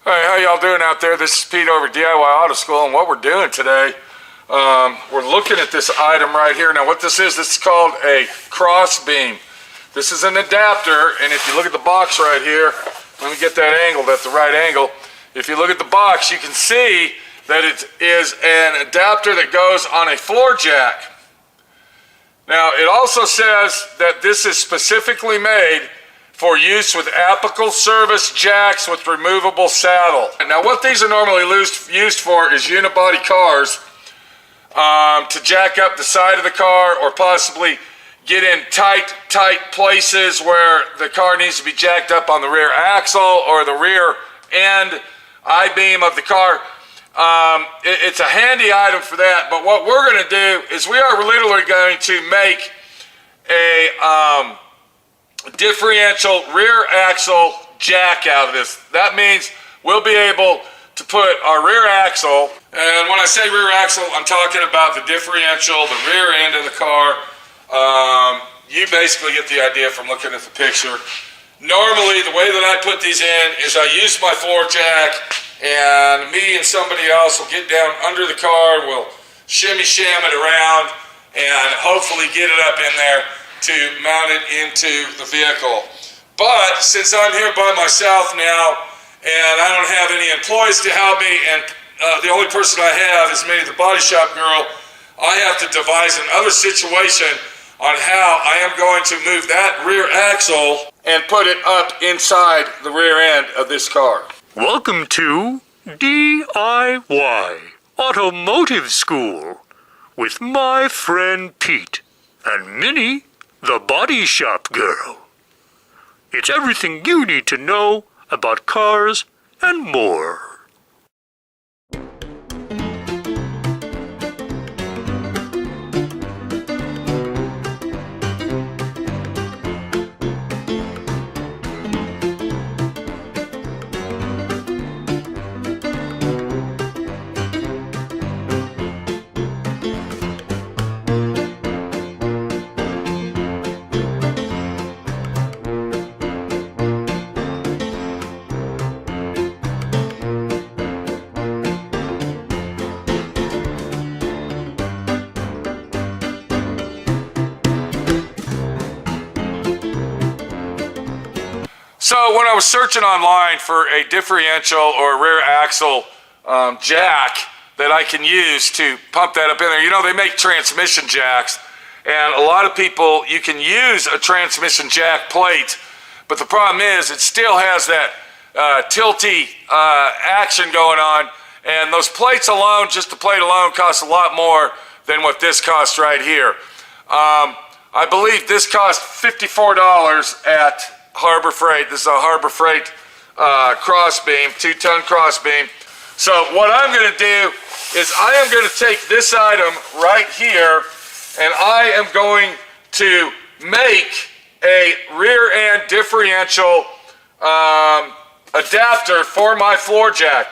Hey, how y'all doing out there? This is Pete over at D.I.Y Auto School, and what we're doing today, we're looking at this item right here. Now what this is called a cross beam. This is an adapter, and if you look at the box right here, let me get that angled at the right angle. If you look at the box, you can see that it is an adapter that goes on a floor jack. Now it also says that this is specifically made for use with apical service jacks with removable saddle. Now what these are normally used for is unibody cars to jack up the side of the car, or possibly get in tight places where the car needs to be jacked up on the rear axle or the rear end I-beam of the car. It's a handy item for that, but what we're going to do is we are literally going to make a differential rear axle jack out of this. That means we'll be able to put our rear axle, and when I say rear axle, I'm talking about the differential, the rear end of the car. You basically get the idea from looking at the picture. Normally, the way that I put these in is I use my floor jack, and me and somebody else will get down under the car, we'll shimmy-sham it around, and hopefully get it up in there to mount it into the vehicle. But since I'm here by myself now and I don't have any employees to help me, and the only person I have is maybe the body shop girl, I have to devise another situation on how I am going to move that rear axle and put it up inside the rear end of this car. Welcome to D.I.Y Automotive School with my friend Pete and Minnie, the body shop girl. It's everything you need to know about cars and more. So when I was searching online for a differential or rear axle jack that I can use to pump that up in there, you know, they make transmission jacks, and a lot of people, you can use a transmission jack plate, but the problem is it still has that tilty action going on, and those plates alone, just the plate alone, costs a lot more than what this costs right here. I believe this cost $54 at Harbor Freight. This is a Harbor Freight crossbeam, 2-ton crossbeam. So what I'm going to do is I am going to take this item right here, and I am going to make a rear end differential adapter for my floor jack.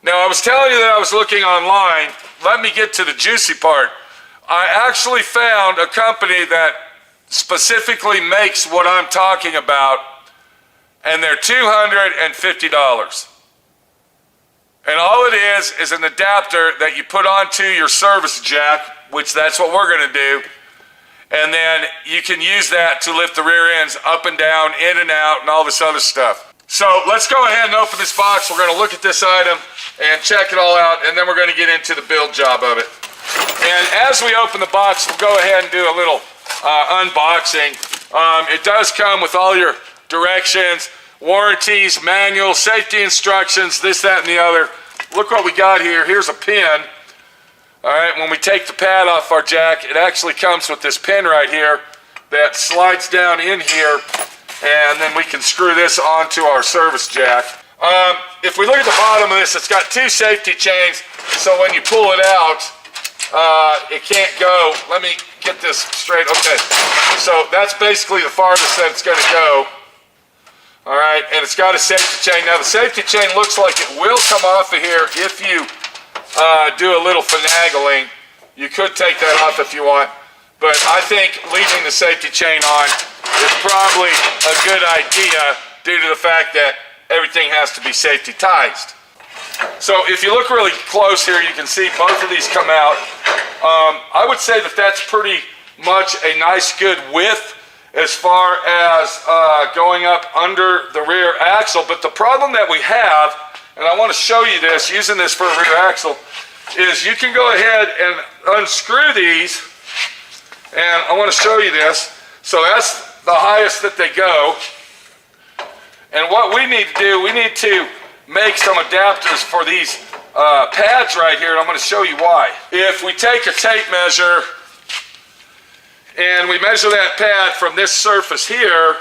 Now I was telling you that I was looking online. Let me get to the juicy part. I actually found a company that specifically makes what I'm talking about, and they're $250. And all it is an adapter that you put onto your service jack, which that's what we're going to do, and then you can use that to lift the rear ends up and down, in and out, and all this other stuff. So let's go ahead and open this box. We're going to look at this item and check it all out, and then we're going to get into the build job of it. And as we open the box, we'll go ahead and do a little unboxing. It does come with all your directions, warranties, manuals, safety instructions, this, that, and the other. Look what we got here. Here's a pin. All right, when we take the pad off our jack, it actually comes with this pin right here that slides down in here, and then we can screw this onto our service jack. If we look at the bottom of this, it's got 2 safety chains, so when you pull it out, it can't go. Let me get this straight. Okay, so that's basically the farthest that it's going to go. All right, and it's got a safety chain. Now the safety chain looks like it will come off of here if you do a little finagling. You could take that off if you want, but I think leaving the safety chain on is probably a good idea due to the fact that everything has to be safety tized. So if you look really close here, you can see both of these come out. I would say that that's pretty much a nice good width as far as going up under the rear axle. But the problem that we have, and I want to show you this, using this for a rear axle, is you can go ahead and unscrew these, and I want to show you this. So that's the highest that they go. And what we need to do, we need to make some adapters for these pads right here, and I'm going to show you why. If we take a tape measure and we measure that pad from this surface here,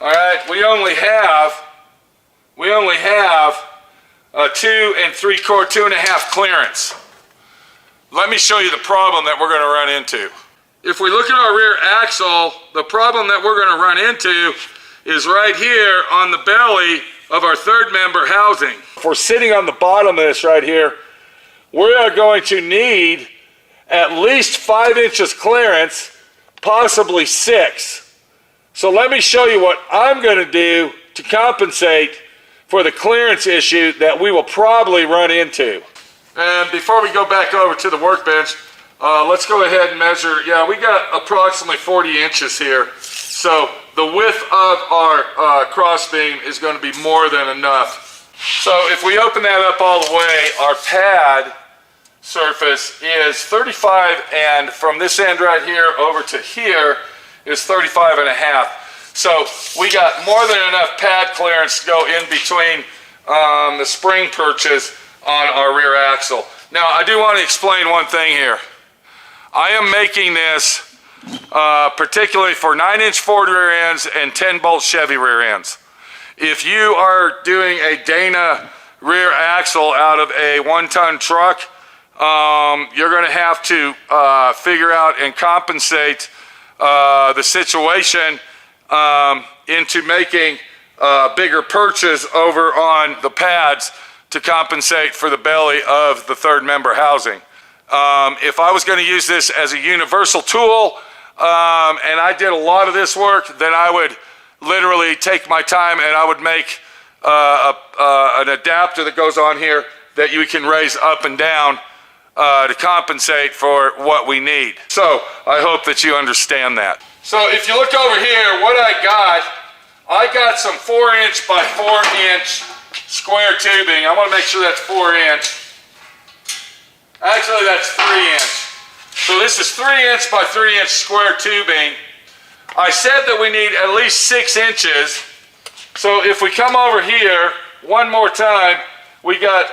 all right, we only have a 2 3/4 clearance. Let me show you the problem that we're going to run into. If we look at our rear axle, the problem that we're going to run into is right here on the belly of our third member housing. If we're sitting on the bottom of this right here, we are going to need at least 5 inches clearance, possibly 6. So let me show you what I'm going to do to compensate for the clearance issue that we will probably run into. And before we go back over to the workbench, let's go ahead and measure. Yeah, we got approximately 40 inches here. So the width of our cross beam is going to be more than enough. So if we open that up all the way, our pad surface is 35, and from this end right here over to here is 35.5. So we got more than enough pad clearance to go in between the spring perches on our rear axle. Now I do want to explain one thing here. I am making this particularly for 9-inch Ford rear ends and 10-bolt Chevy rear ends. If you are doing a Dana rear axle out of a 1-ton truck, you're going to have to figure out and compensate the situation into making bigger perches over on the pads to compensate for the belly of the third member housing. If I was going to use this as a universal tool, and I did a lot of this work, then I would literally take my time and I would make an adapter that goes on here that you can raise up and down to compensate for what we need. So I hope that you understand that. So if you look over here, what I got some 4-inch by 4-inch square tubing. I want to make sure that's 4-inch. Actually, that's 3-inch. So this is 3-inch by 3-inch square tubing. I said that we need at least 6 inches. So if we come over here one more time, we got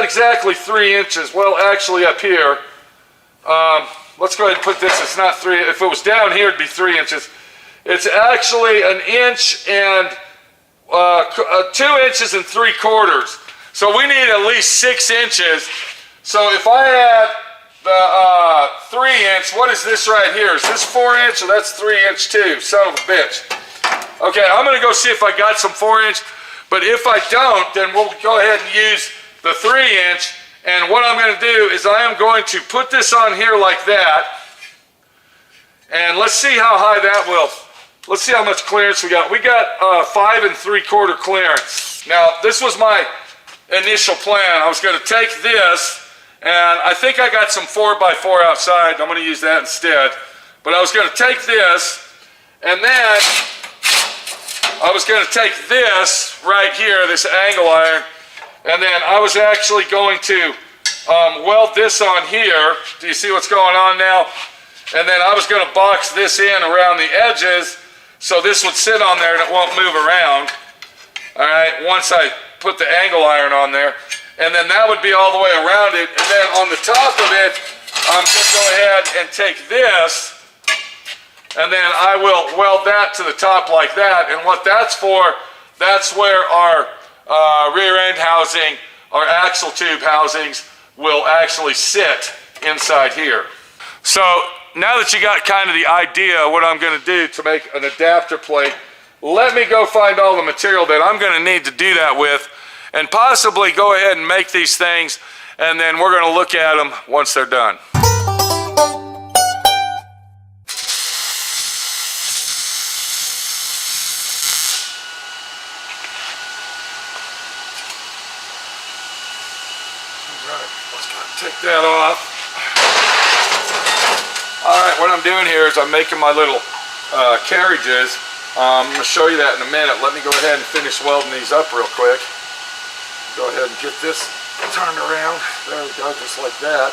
exactly 3 inches. Well, actually up here, let's go ahead and put this, it's not 3, if it was down here it'd be 3 inches. It's actually 1 inch and 2 inches and 3/4. So we need at least 6 inches. So if I add the 3-inch, what is this right here? Is this 4-inch or that's 3-inch too? Son of a bitch. Okay, I'm gonna go see if I got some 4-inch, but if I don't, then we'll go ahead and use the 3-inch. And what I'm gonna do is I am going to put this on here like that. And let's see how high that will, let's see how much clearance we got. We got 5 3/4 clearance. Now, this was my initial plan. I was gonna take this, and I think I got some 4x4 outside. I'm going to use that instead. But I was going to take this, and then I was going to take this right here, this angle iron, and then I was actually going to weld this on here. Do you see what's going on now? And then I was going to box this in around the edges, so this would sit on there and it won't move around. All right, once I put the angle iron on there. And then that would be all the way around it. And then on the top of it, I'm going to go ahead and take this, and then I will weld that to the top like that. And what that's for, that's where our rear end housing, our axle tube housings will actually sit inside here. So now that you got kind of the idea of what I'm going to do to make an adapter plate, let me go find all the material that I'm going to need to do that with, and possibly go ahead and make these things, and then we're going to look at them once they're done. that off. All right, what I'm doing here is I'm making my little carriages. I'm going to show you that in a minute. Let me go ahead and finish welding these up real quick. Go ahead and get this turned around. There we go, just like that.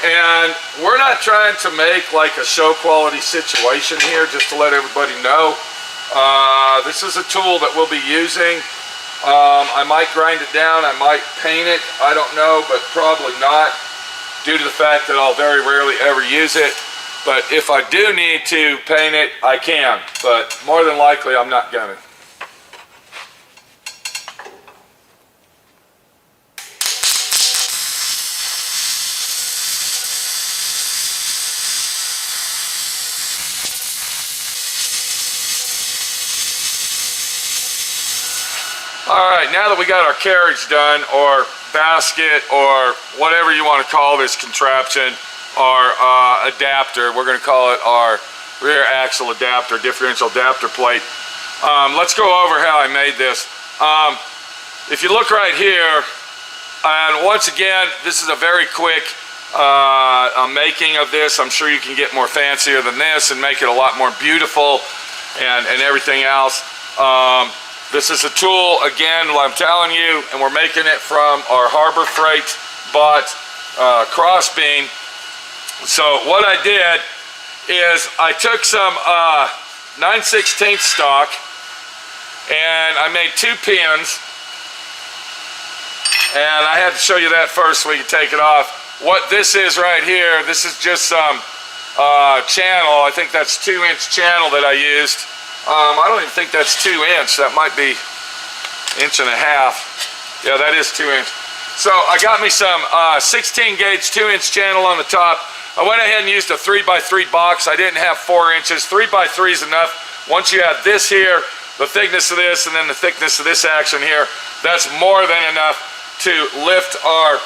And we're not trying to make like a show quality situation here, just to let everybody know. This is a tool that we'll be using. I might grind it down, I might paint it, I don't know, but probably not, due to the fact that I'll very rarely ever use it. But if I do need to paint it, I can, but more than likely I'm not gonna. All right, now that we got our carriage done, or basket, or whatever you want to call this contraption, our adapter, we're going to call it our rear axle adapter, differential adapter plate. Let's go over how I made this. If you look right here, and once again, this is a very quick making of this. I'm sure you can get more fancier than this and make it a lot more beautiful and everything else. This is a tool, again, I'm telling you, and we're making it from our Harbor Freight bought crossbeam. So what I did is I took some 9/16 stock and I made 2 pins, and I had to show you that first so we could take it off. What this is right here, this is just some channel. I think that's 2-inch channel that I used. I don't even think that's 2 inch. That might be 1.5 inches. Yeah, that is 2 inch. So I got me some 16 gauge 2-inch channel on the top. I went ahead and used a 3x3 box. I didn't have 4 inches. 3x3 is enough. Once you have this here, the thickness of this, and then the thickness of this action here, that's more than enough to lift our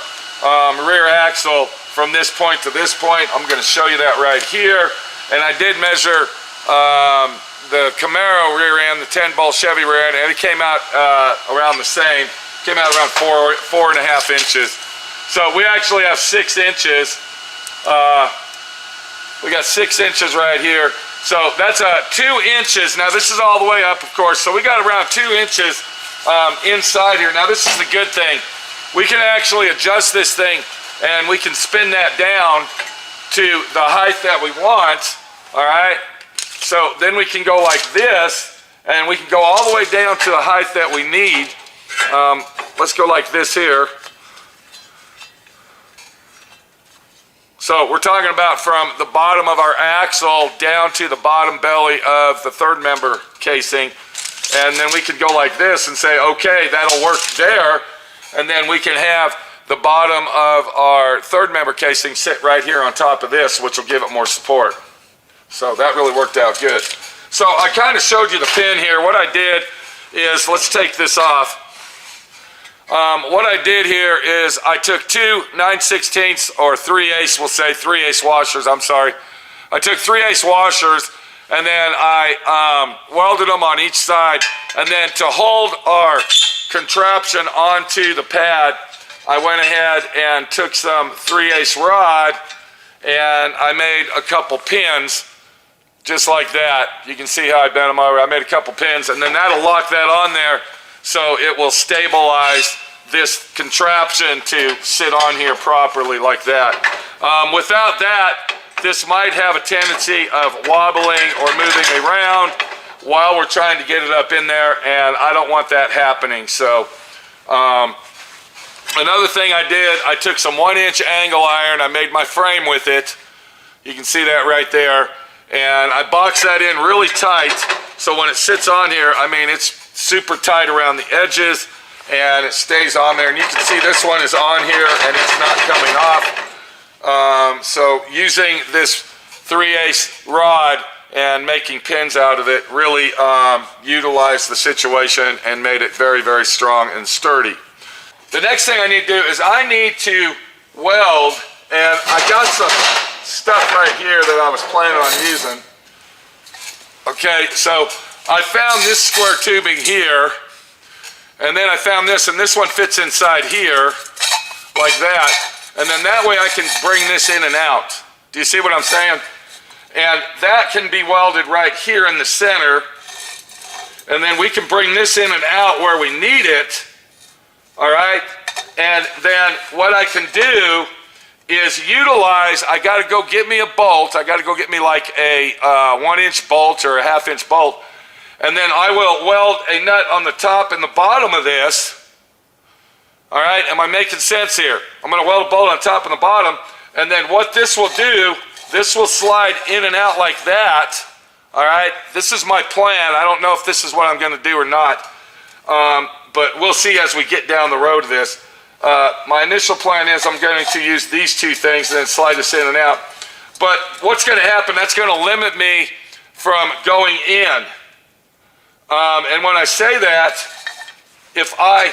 rear axle from this point to this point. I'm going to show you that right here. And I did measure the Camaro rear end, the 10-bolt Chevy rear end, and it came out around the same. Came out around 4.5 inches. So we actually have 6 inches. We got 6 inches right here. So that's 2 inches. Now this is all the way up, of course. So we got around 2 inches inside here. Now this is the good thing. We can actually adjust this thing, and we can spin that down to the height that we want. All right. So then we can go like this, and we can go all the way down to the height that we need. Let's go like this here. So we're talking about from the bottom of our axle down to the bottom belly of the third member casing. And then we can go like this and say, okay, that'll work there. And then we can have the bottom of our third member casing sit right here on top of this, which will give it more support. So that really worked out good. So I kind of showed you the pin here. What I did is, let's take this off. What I did here is I took 2 9/16 or 3/8, we'll say 3/8 washers, I'm sorry. I took 3/8 washers, and then I welded them on each side. And then to hold our contraption onto the pad, I went ahead and took some 3/8 rod, and I made a couple pins. Just like that. You can see how I bent them over. I made a couple pins, and then that'll lock that on there, so it will stabilize this contraption to sit on here properly like that. Without that, this might have a tendency of wobbling or moving around while we're trying to get it up in there, and I don't want that happening. So another thing I did, I took some 1-inch angle iron. I made my frame with it. You can see that right there. And I boxed that in really tight, so when it sits on here, I mean, it's super tight around the edges, and it stays on there. And you can see this one is on here, and it's not coming off. So using this 3/8 rod and making pins out of it really utilized the situation and made it very, very strong and sturdy. The next thing I need to do is I need to weld, and I got some stuff right here that I was planning on using. Okay, so I found this square tubing here, and then I found this, and this one fits inside here like that. And then that way I can bring this in and out. Do you see what I'm saying? And that can be welded right here in the center. And then we can bring this in and out where we need it. All right? And then what I can do is utilize, I got to go get me a bolt. I got to go get me like a 1-inch bolt or a 1/2-inch bolt. And then I will weld a nut on the top and the bottom of this. All right, am I making sense here? I'm going to weld a bolt on top and the bottom. And then what this will do, this will slide in and out like that. All right, this is my plan. I don't know if this is what I'm going to do or not. But we'll see as we get down the road of this. My initial plan is I'm going to use these two things and then slide this in and out. But what's going to happen, that's going to limit me from going in. And when I say that, if I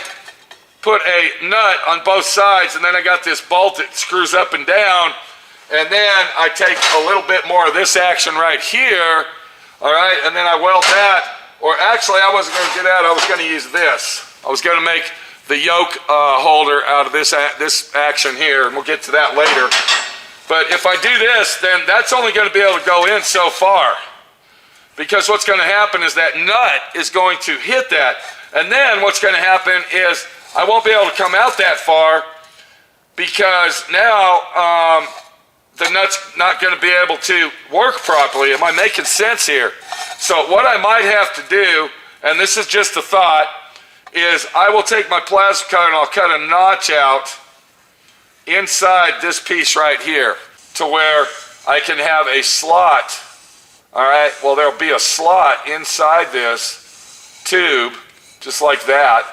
put a nut on both sides and then I got this bolt that screws up and down, and then I take a little bit more of this action right here, all right, and then I weld that, or actually I wasn't going to do that, I was going to use this. I was going to make the yoke holder out of this action here, and we'll get to that later. But if I do this, then that's only going to be able to go in so far. Because what's going to happen is that nut is going to hit that. And then what's going to happen is I won't be able to come out that far because now the nut's not going to be able to work properly. Am I making sense here? So what I might have to do, and this is just a thought, is I will take my plasma cutter and I'll cut a notch out inside this piece right here to where I can have a slot. All right, well, there'll be a slot inside this tube, just like that.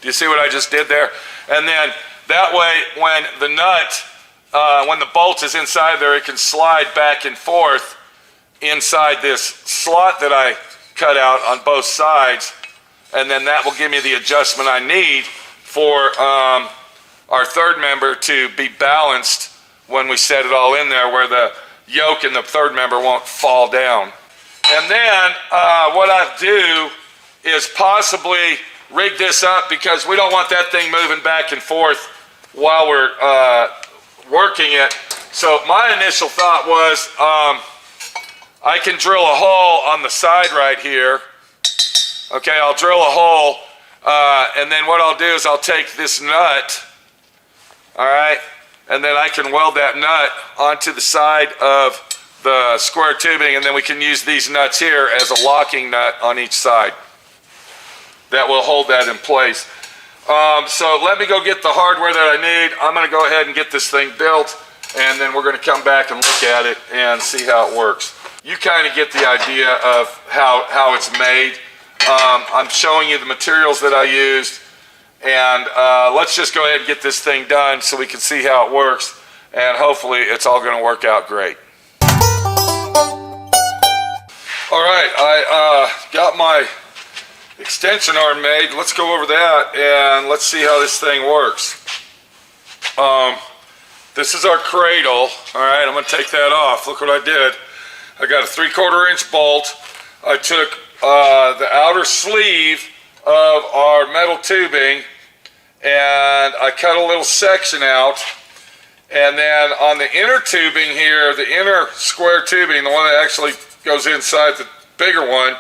Do you see what I just did there? And then that way, when the nut, when the bolt is inside there, it can slide back and forth inside this slot that I cut out on both sides. And then that will give me the adjustment I need for our third member to be balanced when we set it all in there, where the yoke and the third member won't fall down. And then what I do is possibly rig this up because we don't want that thing moving back and forth while we're working it. So my initial thought was I can drill a hole on the side right here. Okay, I'll drill a hole and then what I'll do is I'll take this nut, all right, and then I can weld that nut onto the side of the square tubing, and then we can use these nuts here as a locking nut on each side. That will hold that in place. So let me go get the hardware that I need. I'm going to go ahead and get this thing built, and then we're going to come back and look at it and see how it works. You kind of get the idea of how it's made. I'm showing you the materials that I used, and let's just go ahead and get this thing done so we can see how it works, and hopefully it's all going to work out great. All right, I got my extension arm made. Let's go over that and let's see how this thing works. This is our cradle. All right, I'm going to take that off. Look what I did. I got a 3/4 inch bolt. I took the outer sleeve of our metal tubing and I cut a little section out, and then on the inner tubing here, the inner square tubing, the one that actually goes inside the bigger one,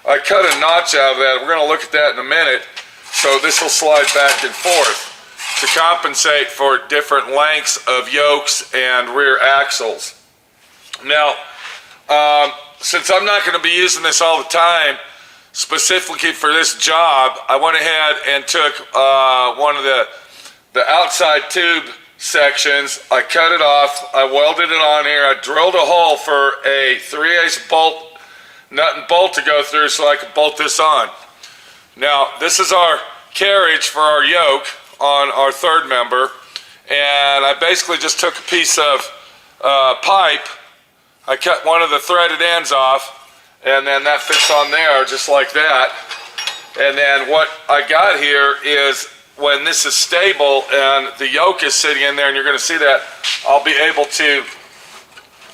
I cut a notch out of that. We're going to look at that in a minute. So this will slide back and forth to compensate for different lengths of yokes and rear axles. Now, since I'm not going to be using this all the time, specifically for this job, I went ahead and took one of the outside tube sections. I cut it off. I welded it on here. I drilled a hole for a 3/8 bolt, nut and bolt to go through so I could bolt this on. Now, this is our carriage for our yoke on our third member, and I basically just took a piece of pipe. I cut one of the threaded ends off, and then that fits on there just like that. And then what I got here is when this is stable and the yoke is sitting in there, and you're going to see that, I'll be able to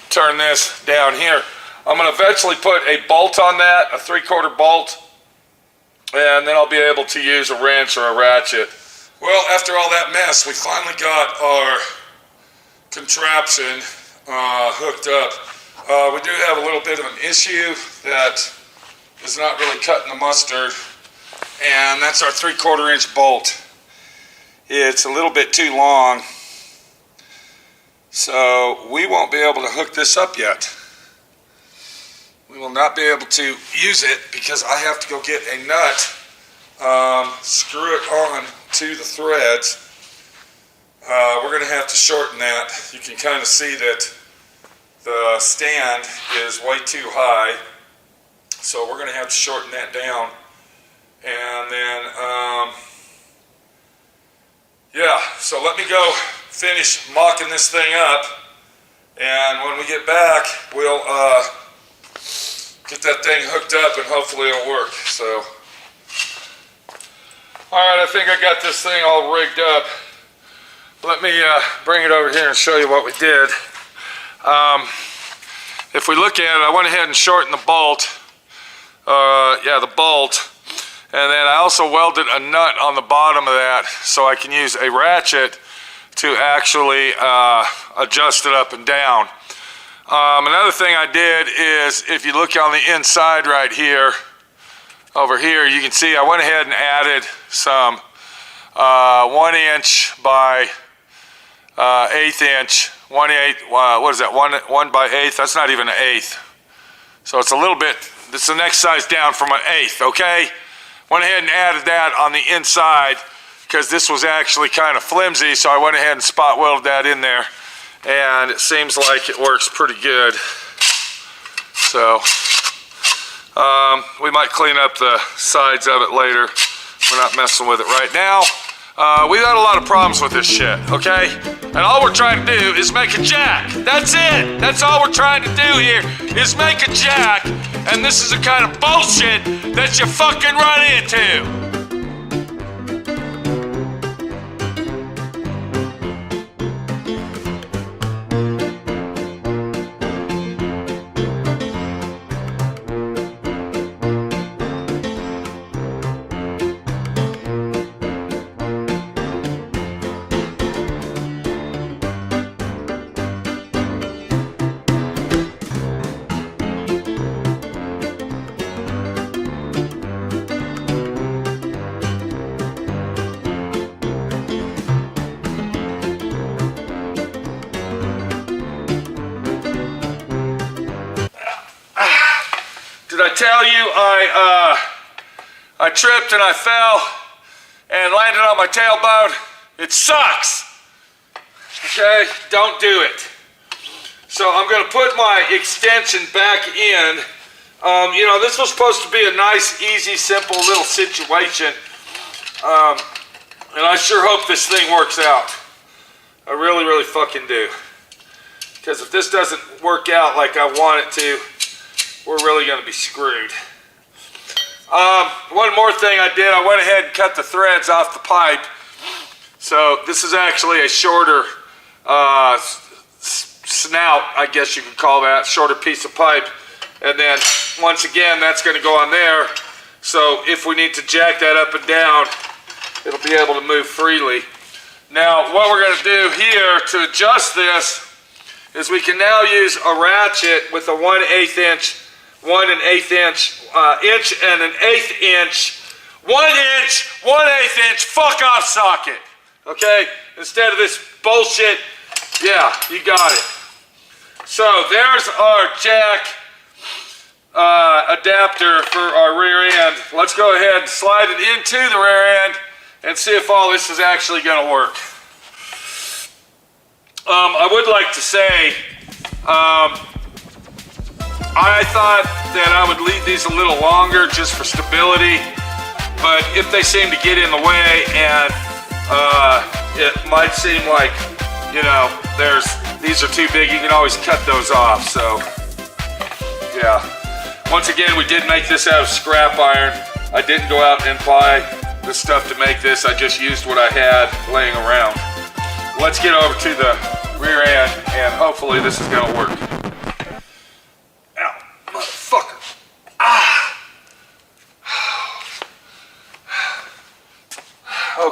turn this down here. I'm going to eventually put a bolt on that, a 3/4 bolt, and then I'll be able to use a wrench or a ratchet Well, after all that mess, we finally got our contraption hooked up. We do have a little bit of an issue that is not really cutting the mustard, and that's our 3/4 inch bolt. It's a little bit too long, so we won't be able to hook this up yet. We will not be able to use it because I have to go get a nut, screw it on to the threads. We're going to have to shorten that. You can kind of see that the stand is way too high, so we're going to have to shorten that down. And then, yeah, so let me go finish mocking this thing up, and when we get back, we'll get that thing hooked up and hopefully it'll work. So, alright, I think I got this thing all rigged up. Let me bring it over here and show you what we did. If we look at it, I went ahead and shortened the bolt. The bolt. And then I also welded a nut on the bottom of that so I can use a ratchet to actually adjust it up and down. Another thing I did is, if you look on the inside right here, over here, you can see I went ahead and added some 1 inch by 1/8 inch, 1/8, what is that, 1 by 1/8, that's not even an 1/8. So it's a little bit, it's the next size down from an 1/8, okay? Went ahead and added that on the inside because this was actually kind of flimsy, so I went ahead and spot welded that in there, and it seems like it works pretty good. So we might clean up the sides of it later. We're not messing with it right now. We've had a lot of problems with this shit, okay? And all we're trying to do is make a jack. That's it. That's all we're trying to do here is make a jack. And this is the kind of bullshit that you fucking run into. Did I tell you I tripped and I fell and landed on my tailbone? It sucks. Okay, don't do it. So I'm going to put my extension back in. You know, this was supposed to be a nice, easy, simple little situation. And I sure hope this thing works out. I really, really fucking do. Because if this doesn't work out like I want it to, we're really going to be screwed. One more thing I did, I went ahead and cut the threads off the pipe. So this is actually a shorter snout, I guess you could call that, shorter piece of pipe. And then once again, that's going to go on there. So if we need to jack that up and down, it'll be able to move freely. Now what we're going to do here to adjust this is we can now use a ratchet with a 1/8 inch, 1 1/8 inch, inch and an 1/8 inch, 1 inch, 1/8 inch fuck off socket. Okay? Instead of this bullshit, yeah, you got it. So there's our jack adapter for our rear end. Let's go ahead and slide it into the rear end and see if all this is actually going to work. I would like to say, I thought that I would leave these a little longer just for stability, but if they seem to get in the way and it might seem like, you know, these are too big, you can always cut those off. So yeah, once again, we did make this out of scrap iron. I didn't go out and buy the stuff to make this. I just used what I had laying around. Let's get over to the rear end and hopefully this is gonna work. Ow, motherfucker. Ah.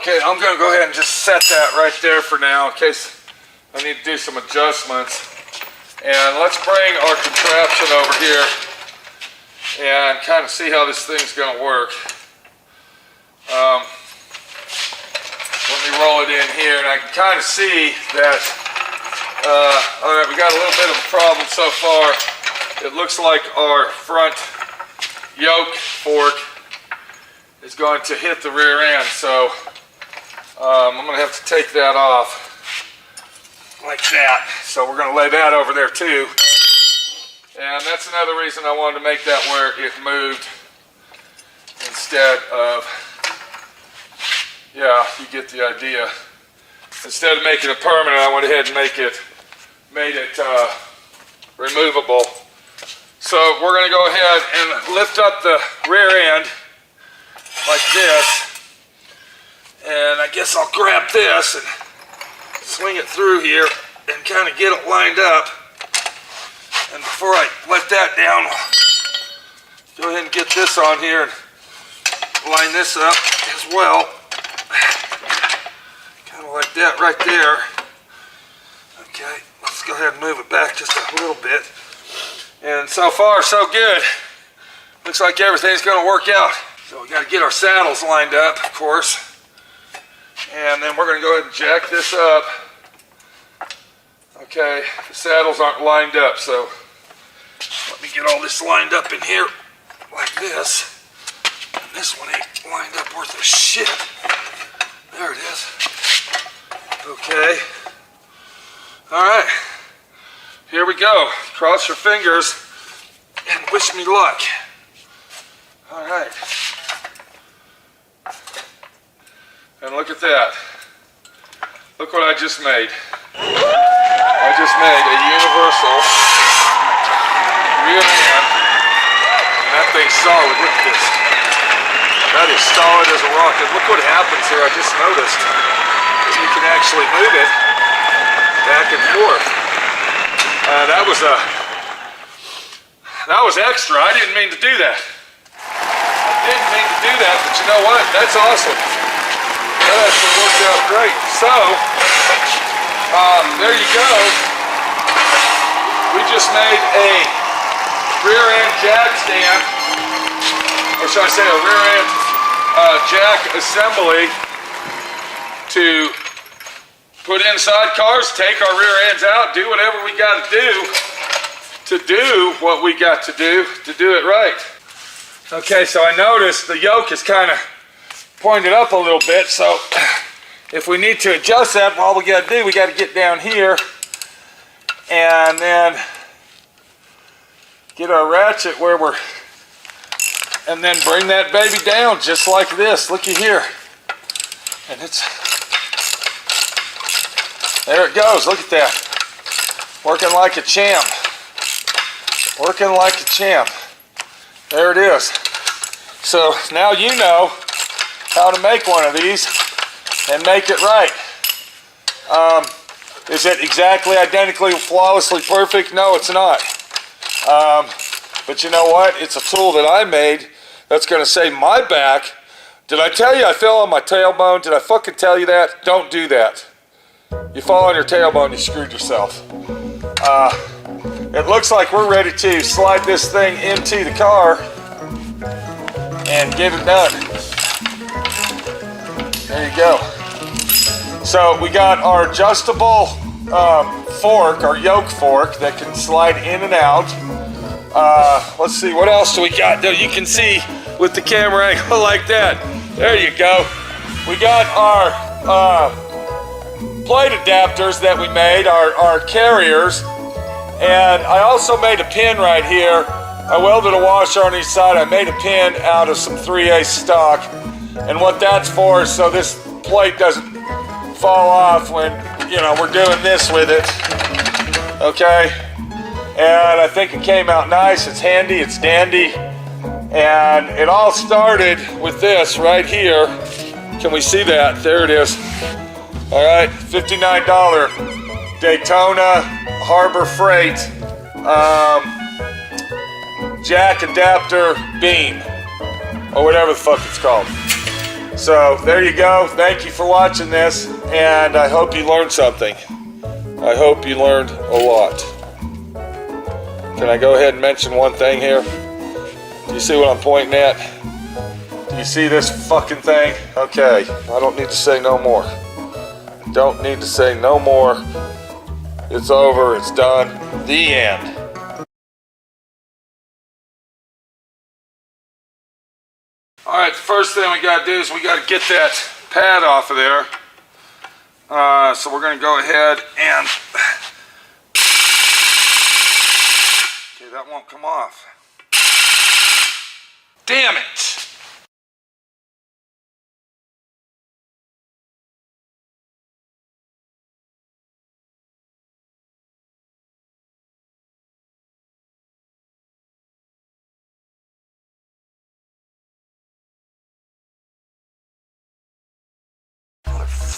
Okay, I'm gonna go ahead and just set that right there for now in case I need to do some adjustments. And let's bring our contraption over here and kind of see how this thing's gonna work. Let me roll it in here, and I can kind of see that, all right, we got a little bit of a problem so far. It looks like our front yoke fork is going to hit the rear end, so I'm going to have to take that off like that. So we're going to lay that over there too. And that's another reason I wanted to make that where it moved instead of, yeah, you get the idea. Instead of making it permanent, I went ahead and made it removable. So we're going to go ahead and lift up the rear end like this. And I guess I'll grab this and swing it through here and kind of get it lined up. And before I let that down, I'll go ahead and get this on here and line this up as well. Kind of like that right there. Okay, let's go ahead and move it back just a little bit. And so far, so good. Looks like everything's going to work out. So we got to get our saddles lined up, of course. And then we're going to go ahead and jack this up. Okay, the saddles aren't lined up, so let me get all this lined up in here like this. And this one ain't lined up worth a shit. There it is. Okay. All right. Here we go. Cross your fingers and wish me luck. All right. And look at that. Look what I just made. I just made a universal rear end. And that thing's solid. Look at this. That is solid as a rock. And look what happens here. I just noticed. You can actually move it back and forth. That was extra. I didn't mean to do that. But you know what? That's awesome. That actually worked out great. So, there you go. We just made a rear end jack stand, or should I say a rear end jack assembly to put inside cars, take our rear ends out, do whatever we got to do what we got to do it right. Okay, so I noticed the yoke is kind of pointed up a little bit, so if we need to adjust that, all we got to do, we got to get down here and then get our ratchet where we're, and then bring that baby down just like this. Looky here. And it's, there it goes. Look at that. Working like a champ. Working like a champ. There it is. So now you know how to make one of these and make it right. Is it exactly identically, flawlessly perfect? No, it's not. But you know what? It's a tool that I made that's going to save my back. Did I tell you I fell on my tailbone? Did I fucking tell you that? Don't do that. You fall on your tailbone, you screwed yourself. It looks like we're ready to slide this thing into the car and get it done. There you go. So we got our adjustable fork, our yoke fork that can slide in and out. Let's see, what else do we got? You can see with the camera angle like that. There you go. We got our plate adapters that we made, our carriers. And I also made a pin right here. I welded a washer on each side. I made a pin out of some 3/8 stock. And what that's for is so this plate doesn't fall off when, you know, we're doing this with it. Okay? And I think it came out nice. It's handy, it's dandy. And it all started with this right here. Can we see that? There it is. All right, $59 Daytona Harbor Freight jack adapter beam, or whatever the fuck it's called. So there you go. Thank you for watching this, and I hope you learned something. I hope you learned a lot. Can I go ahead and mention one thing here? Do you see what I'm pointing at? Do you see this fucking thing? Okay, I don't need to say no more. Don't need to say no more. It's over, it's done. The end. Alright, the first thing we gotta do is we gotta get that pad off of there. So we're gonna go ahead and... Okay, that won't come off. Damn it!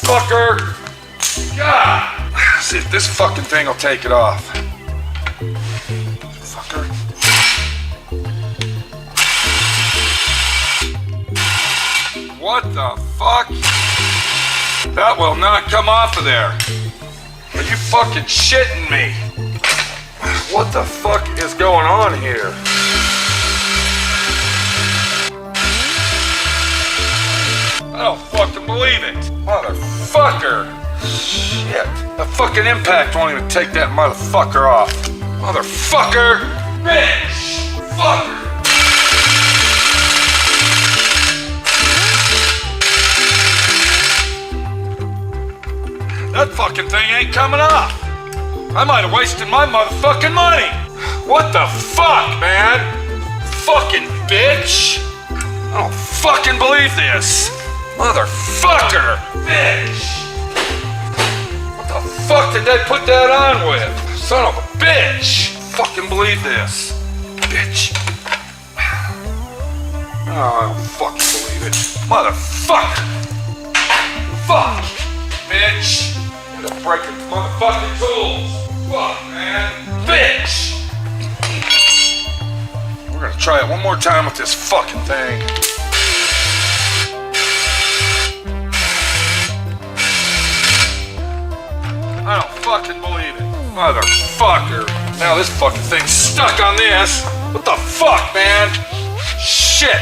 Fucker! God! See if this fucking thing will take it off. Fucker. What the fuck? That will not come off of there. Are you fucking shitting me? What the fuck is going on here? I don't fucking believe it. Motherfucker. Shit. The fucking impact won't even take that motherfucker off. Motherfucker. Bitch. Fucker. That fucking thing ain't coming off. I might have wasted my motherfucking money. What the fuck, man? Fucking bitch. I don't fucking believe this. Motherfucker! Bitch! What the fuck did they put that on with? Son of a bitch! Fucking believe this. Bitch. Oh, I don't fucking believe it. Motherfucker! Fuck! Bitch! I'm gonna break your motherfucking tools! Fuck, man! Bitch! We're gonna try it one more time with this fucking thing. I don't fucking believe it. Motherfucker. Now this fucking thing's stuck on this. What the fuck, man? Shit.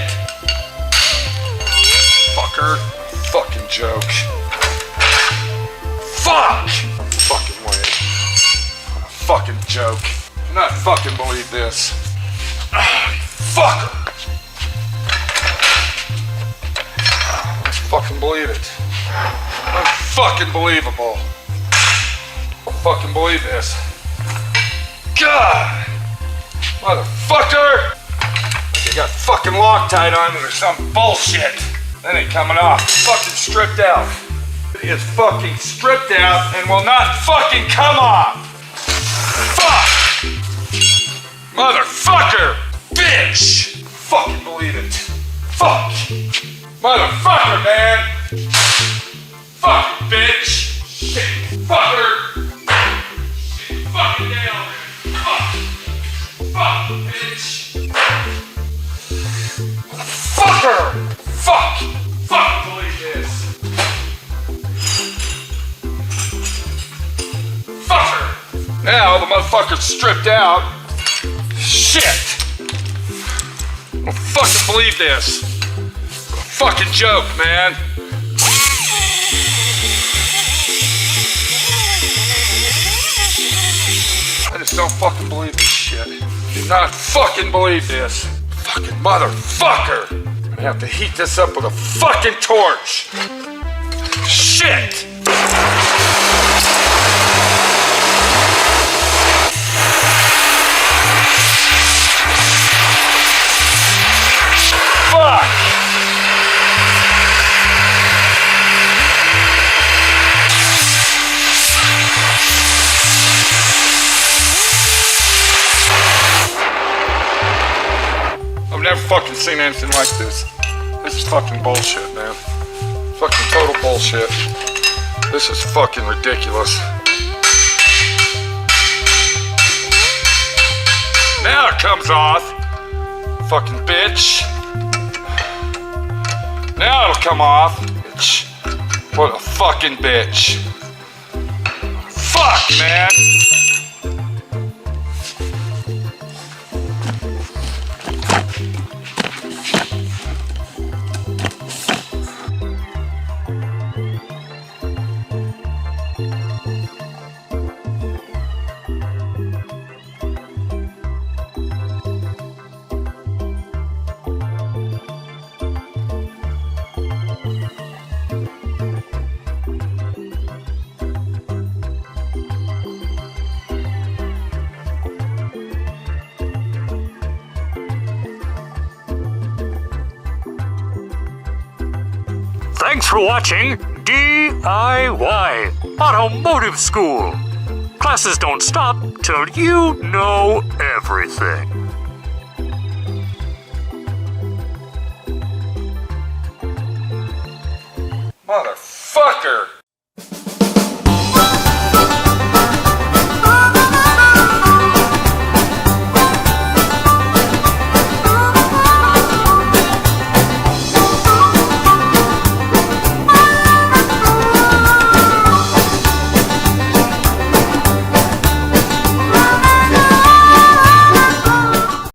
Fucker. Fucking joke. Fuck. Fucking way. Fucking joke. Do not fucking believe this. Fucker. Let's fucking believe it. Unfucking believable. Fucking believe this. God! Motherfucker! You got fucking Loctite on it or some bullshit. That ain't coming off. It's fucking stripped out. It is fucking stripped out and will not fucking come off. Fuck! Motherfucker! Bitch! Fucking believe it. Fuck! Motherfucker, man! Fuck, bitch! Shit! Fucker! Fucking down! Fuck! Fuck, bitch! Fucker! Fuck! Fuck, believe this! Fucker! Now the motherfucker's stripped out. Shit! I don't fucking believe this. Fucking joke, man. I just don't fucking believe this shit. Do not fucking believe this. Fucking motherfucker. I'm gonna have to heat this up with a fucking torch. Shit. Fuck. I've never fucking seen anything like this. This is fucking bullshit, man. Fucking total bullshit. This is fucking ridiculous. Now it comes off. Fucking bitch. Now it'll come off. Bitch. What a fucking bitch. Fuck, man. Thanks for watching D.I.Y. Automotive School. Classes don't stop till you know everything. Motherfucker!